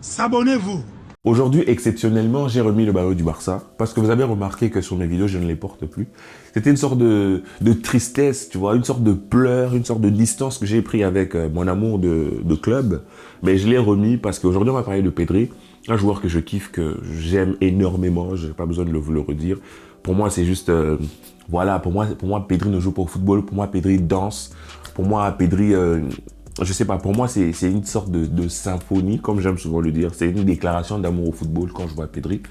S'abonnez-vous. Aujourd'hui, exceptionnellement, j'ai remis le maillot du Barça parce que vous avez remarqué que sur mes vidéos, je ne les porte plus. C'était une sorte de tristesse, tu vois, une sorte de pleurs, une sorte de distance que j'ai pris avec mon amour de club. Mais je l'ai remis parce qu'aujourd'hui, on va parler de Pedri, un joueur que je kiffe, que j'aime énormément. Je n'ai pas besoin de vous le redire. Pour moi, c'est juste, voilà, pour moi, Pedri ne joue pas au football. Pour moi, Pedri danse. Pour moi, Pedri... je sais pas, pour moi, c'est une sorte de symphonie, comme j'aime souvent le dire. C'est une déclaration d'amour au football quand je vois Pedri.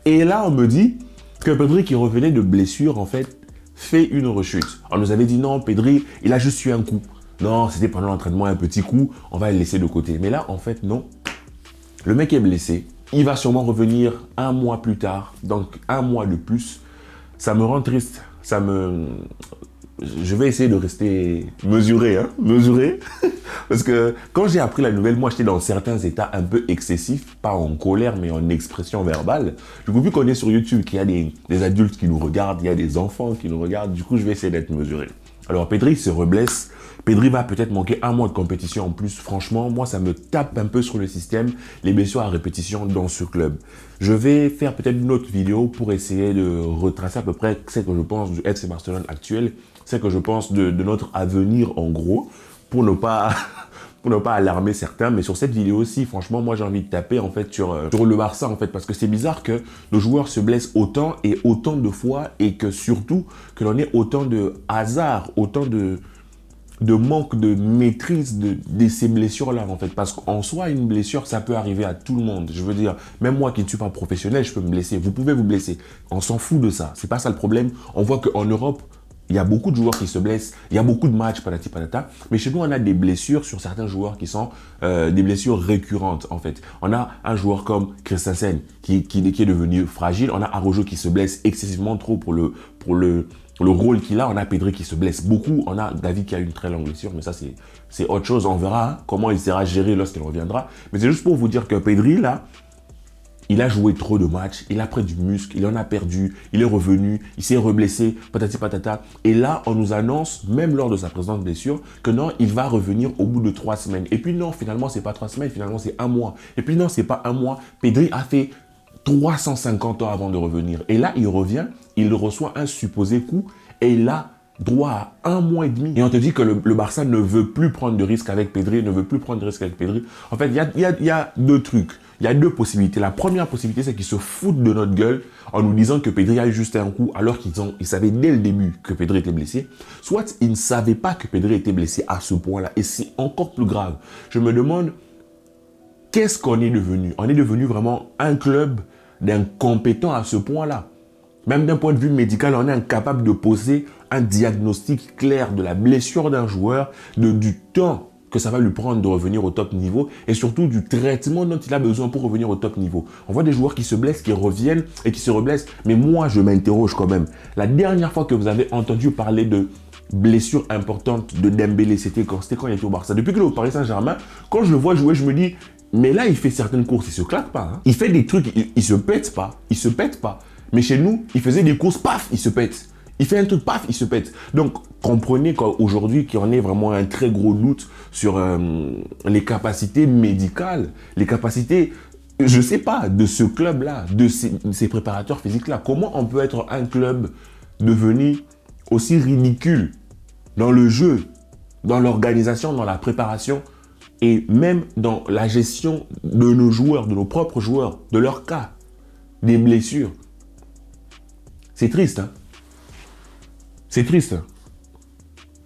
Et là, on me dit que Pedri, qui revenait de blessure, en fait, fait une rechute. On nous avait dit non, Pedri, il a juste eu un coup. Non, c'était pendant l'entraînement, un petit coup, on va le laisser de côté. Mais là, en fait, non. Le mec est blessé. Il va sûrement revenir un mois plus tard, donc un mois de plus. Ça me rend triste. Je vais essayer de rester mesuré, mesuré. Parce que quand j'ai appris la nouvelle, moi j'étais dans certains états un peu excessifs, pas en colère, mais en expression verbale. Du coup, vu qu'on est sur YouTube, qu'il y a des adultes qui nous regardent, il y a des enfants qui nous regardent, du coup, je vais essayer d'être mesuré. Alors, Pedri se reblesse. Pedri va peut-être manquer un mois de compétition en plus. Franchement, moi, ça me tape un peu sur le système, les blessures à répétition dans ce club. Je vais faire peut-être une autre vidéo pour essayer de retracer à peu près ce que je pense du FC Barcelone actuel, ce que je pense de notre avenir en gros, pour ne pas alarmer certains. Mais sur cette vidéo aussi, franchement, moi j'ai envie de taper en fait sur le Barça en fait, parce que c'est bizarre que le joueur se blesse autant et autant de fois, et que surtout que l'on ait autant de hasard, autant de manque de maîtrise de ces blessures-là, en fait. Parce qu'en soi, une blessure, ça peut arriver à tout le monde. Je veux dire, même moi qui ne suis pas professionnel, je peux me blesser. Vous pouvez vous blesser. On s'en fout de ça. C'est pas ça le problème. On voit qu'en Europe, il y a beaucoup de joueurs qui se blessent. Il y a beaucoup de matchs, patati patata. Mais chez nous, on a des blessures sur certains joueurs qui sont des blessures récurrentes, en fait. On a un joueur comme Christensen qui est devenu fragile. On a Araujo qui se blesse excessivement trop pour le rôle qu'il a. On a Pedri qui se blesse beaucoup. On a David qui a une très longue blessure, mais ça, c'est autre chose. On verra comment il sera géré lorsqu'il reviendra. Mais c'est juste pour vous dire que Pedri, là, il a joué trop de matchs, il a pris du muscle, il en a perdu, il est revenu, il s'est reblessé, patati patata. Et là, on nous annonce, même lors de sa présente blessure, que non, il va revenir au bout de 3 semaines. Et puis non, finalement, c'est pas 3 semaines, finalement, c'est un mois. Et puis non, c'est pas un mois. Pedri a fait 350 ans avant de revenir. Et là, il revient, il reçoit un supposé coup et il a droit à 1 mois et demi. Et on te dit que le Barça ne veut plus prendre de risques avec Pedri, ne veut plus prendre de risques avec Pedri. En fait, il y a deux trucs. Il y a deux possibilités. La première possibilité, c'est qu'ils se foutent de notre gueule en nous disant que Pedri a eu juste un coup, alors qu'ils savaient dès le début que Pedri était blessé. Soit ils ne savaient pas que Pedri était blessé à ce point-là. Et c'est encore plus grave. Je me demande, qu'est-ce qu'on est devenu? On est devenu vraiment un club d'incompétents à ce point-là. Même d'un point de vue médical, on est incapable de poser un diagnostic clair de la blessure d'un joueur, du temps que ça va lui prendre de revenir au top niveau, et surtout du traitement dont il a besoin pour revenir au top niveau. On voit des joueurs qui se blessent, qui reviennent et qui se reblessent. Mais moi, je m'interroge quand même. La dernière fois que vous avez entendu parler de blessure importante de Dembélé, c'était quand il était au Barça. Depuis qu'il est au Paris Saint-Germain, quand je le vois jouer, je me dis, mais là, il fait certaines courses, il se claque pas. Hein. Il fait des trucs, il se pète pas. Il se pète pas. Mais chez nous, il faisait des courses, paf, il se pète. Il fait un truc, paf, il se pète. Donc, comprenez qu'aujourd'hui, qu'il y en ait vraiment un très gros doute sur les capacités médicales, les capacités, je sais pas, de ce club-là, de ces préparateurs physiques-là. Comment on peut être un club devenu aussi ridicule dans le jeu, dans l'organisation, dans la préparation, et même dans la gestion de nos joueurs, de nos propres joueurs, de leur cas, des blessures. C'est triste, hein? C'est triste.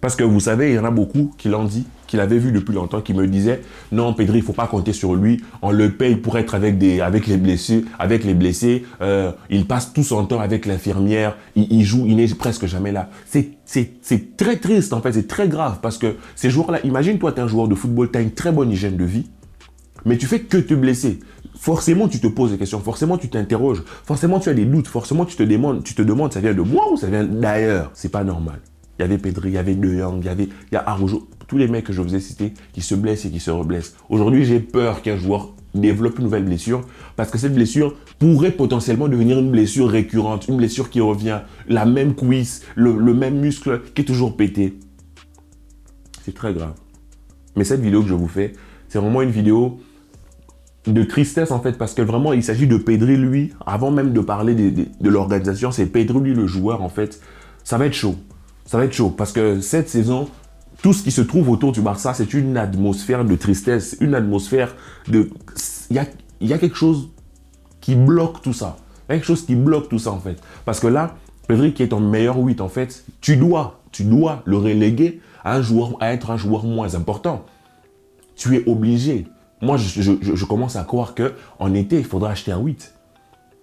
Parce que vous savez, il y en a beaucoup qui l'ont dit, qui l'avaient vu depuis longtemps, qui me disaient « Non, Pedri, il ne faut pas compter sur lui. On le paye pour être avec les blessés. Il passe tout son temps avec l'infirmière. Il joue, il n'est presque jamais là. » C'est très triste, en fait. C'est très grave parce que ces joueurs-là, imagine, toi, tu es un joueur de football, tu as une très bonne hygiène de vie, mais tu fais que te blesser. Forcément, tu te poses des questions. Forcément, tu t'interroges. Forcément, tu as des doutes. Forcément, tu te demandes, ça vient de moi ou ça vient d'ailleurs? C'est pas normal. Il y avait Pedri, il y avait De Jong, il y a Araujo, tous les mecs que je vous ai cités qui se blessent et qui se reblessent. Aujourd'hui, j'ai peur qu'un joueur développe une nouvelle blessure parce que cette blessure pourrait potentiellement devenir une blessure récurrente, une blessure qui revient, la même cuisse, le même muscle qui est toujours pété. C'est très grave. Mais cette vidéo que je vous fais, c'est vraiment une vidéo de tristesse en fait, parce que vraiment il s'agit de Pedri, lui, avant même de parler de l'organisation, c'est Pedri, lui, le joueur en fait. Ça va être chaud, ça va être chaud, parce que cette saison, tout ce qui se trouve autour du Barça, c'est une atmosphère de tristesse, une atmosphère de... Il y a quelque chose qui bloque tout ça, il y a quelque chose qui bloque tout ça en fait, parce que là, Pedri qui est ton meilleur 8 en fait, tu dois le reléguer à être un joueur moins important. Tu es obligé. Moi, je commence à croire qu'en été, il faudra acheter un 8.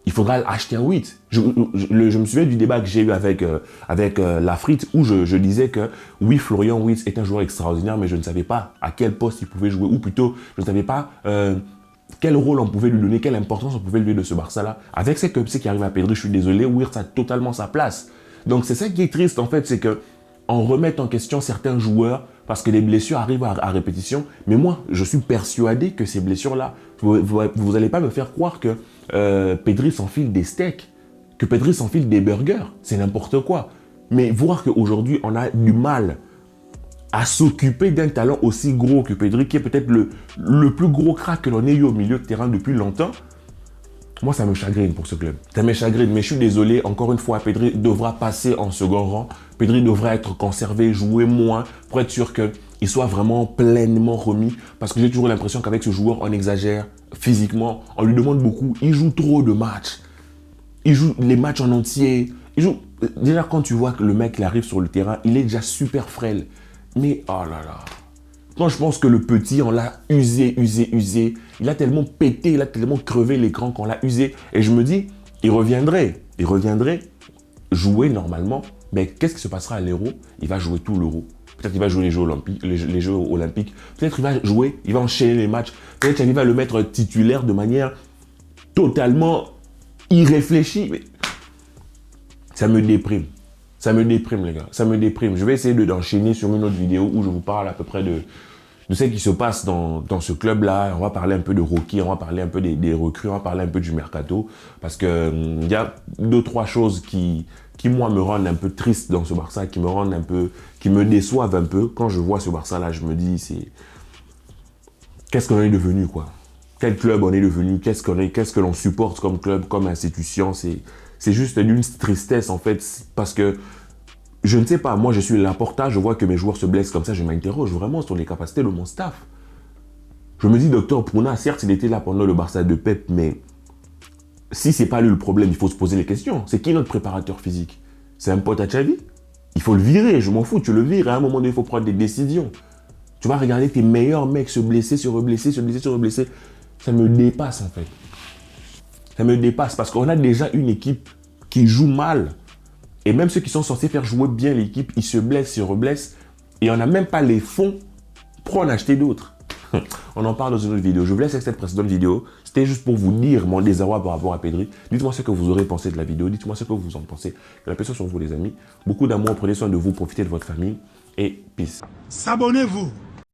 Il faudra acheter un 8. Je me souviens du débat que j'ai eu avec Lafrite où je disais que oui, Florian Wirtz est un joueur extraordinaire, mais je ne savais pas à quel poste il pouvait jouer, ou plutôt, je ne savais pas quel rôle on pouvait lui donner, quelle importance on pouvait lui donner de ce Barça-là. Avec ces Cupsy qui arrivent à Pedri, je suis désolé, Wirtz a totalement sa place. Donc c'est ça qui est triste en fait, c'est que on remet en question certains joueurs parce que les blessures arrivent à répétition. Mais moi, je suis persuadé que ces blessures-là, vous n'allez pas me faire croire que Pedri s'enfile des steaks, que Pedri s'enfile des burgers. C'est n'importe quoi. Mais voir qu'aujourd'hui, on a du mal à s'occuper d'un talent aussi gros que Pedri, qui est peut-être le plus gros crack que l'on ait eu au milieu de terrain depuis longtemps, moi, ça me chagrine pour ce club. Ça me chagrine, mais je suis désolé. Encore une fois, Pedri devra passer en second rang. Pedri devra être conservé, jouer moins, pour être sûr qu'il soit vraiment pleinement remis. Parce que j'ai toujours l'impression qu'avec ce joueur, on exagère physiquement. On lui demande beaucoup. Il joue trop de matchs. Il joue les matchs en entier. Déjà, quand tu vois que le mec il arrive sur le terrain, il est déjà super frêle. Mais, oh là là. Quand je pense que le petit, on l'a usé. Il a tellement pété, il a tellement crevé l'écran qu'on l'a usé. Et je me dis, il reviendrait jouer normalement. Mais qu'est-ce qui se passera à l'Euro? Il va jouer tout l'Euro. Peut-être qu'il va jouer les Jeux Olympiques. Peut-être qu'il va jouer, il va enchaîner les matchs. Peut-être qu'il va le mettre titulaire de manière totalement irréfléchie. Mais ça me déprime. Ça me déprime, les gars. Ça me déprime. Je vais essayer d'enchaîner sur une autre vidéo où je vous parle à peu près de ce qui se passe dans ce club-là. On va parler un peu de Rocky, on va parler un peu des recrues, on va parler un peu du mercato. Parce qu'il y a 2-3 choses qui, moi, me rendent un peu triste dans ce Barça, qui me déçoivent un peu. Quand je vois ce Barça-là, je me dis, qu'est-ce qu'on est devenu, quoi? Quel club on est devenu? Qu'est-ce que l'on supporte comme club, comme institution? C'est juste d'une tristesse, en fait, parce que, je ne sais pas, moi je suis Laporta, je vois que mes joueurs se blessent comme ça, je m'interroge vraiment sur les capacités de mon staff. Je me dis, docteur Pruna, certes, il était là pendant le Barça de Pep, mais si c'est pas lui le problème, il faut se poser les questions. C'est qui notre préparateur physique? C'est un pote à Xavi? Il faut le virer, je m'en fous, tu le vires, à un moment donné, il faut prendre des décisions. Tu vas regarder tes meilleurs mecs se blesser, se reblesser, se blesser, se reblesser. Ça me dépasse, en fait. Ça me dépasse parce qu'on a déjà une équipe qui joue mal. Et même ceux qui sont censés faire jouer bien l'équipe, ils se blessent, se reblessent. Et on n'a même pas les fonds pour en acheter d'autres. On en parle dans une autre vidéo. Je vous laisse avec cette précédente vidéo. C'était juste pour vous dire mon désarroi par rapport à Pedri. Dites-moi ce que vous aurez pensé de la vidéo. Dites-moi ce que vous en pensez. Que la pression sur vous, les amis. Beaucoup d'amour. Prenez soin de vous. Profitez de votre famille. Et peace. S'abonnez-vous.